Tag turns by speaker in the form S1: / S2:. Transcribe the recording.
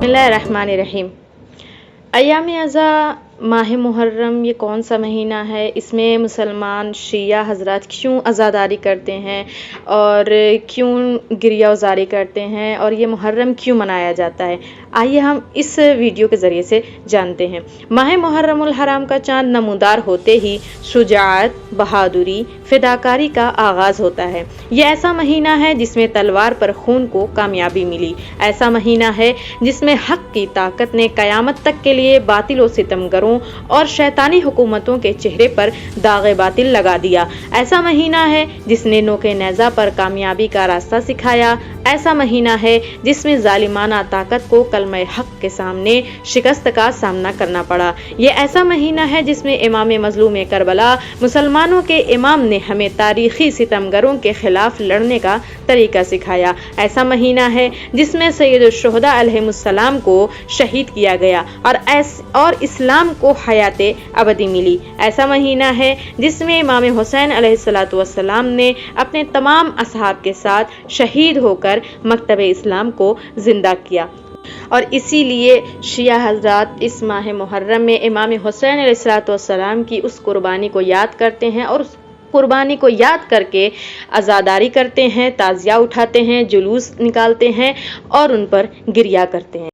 S1: बिस्मिल्लाहिर्रहमानिर्रहीम। अय्याम अज़ा माह मुहर्रम ये कौन सा महीना है, इसमें मुसलमान शिया हज़रात क्यों अज़ादारी करते हैं और क्यों गिरिया उज़ारी करते हैं और ये मुहर्रम क्यों मनाया जाता है, आइए हम इस वीडियो के ज़रिए से जानते हैं। माह मुहर्रमुल हराम का चाँद नमूदार होते ही शुजाअत, बहादुरी, फिदाकारी का आगाज़ होता है। ये ऐसा महीना है जिसमें तलवार पर खून को कामयाबी मिली। ऐसा महीना है जिसमें हक़ की ताकत ने क़यामत तक के लिए बातिल और सितमगरों और शैतानी हुकूमतों के चेहरे पर दाग़े बातिल लगा दिया। ऐसा महीना है जिसने नोके नेज़ा पर कामयाबी का रास्ता सिखाया। ऐसा महीना है जिसमें जालिमाना ताकत को कलमे हक़ के सामने शिकस्त का सामना करना पड़ा। ये ऐसा महीना है जिसमें इमाम मज़लूम करबला मुसलमानों के इमाम ने हमें तारीख़ी सितमगरों के ख़िलाफ़ लड़ने का तरीका सिखाया। ऐसा महीना है जिसमें सैयदुश्शुहदा अलैहिमुस्सलाम को शहीद किया गया और इस्लाम को हयाते अबदी मिली। ऐसा महीना है जिसमें इमाम हुसैन अलैहिस्सलाम ने अपने तमाम असहाब के साथ शहीद होकर मकतब इस्लाम को जिंदा किया और इसीलिए शिया हज़रात इस माह मुहर्रम में इमाम हुसैन अलैहिस्सलाम की उस कुर्बानी को याद करते हैं और उस कुर्बानी को याद करके अज़ादारी करते हैं, ताज़िया उठाते हैं, जुलूस निकालते हैं और उन पर गिरिया करते हैं।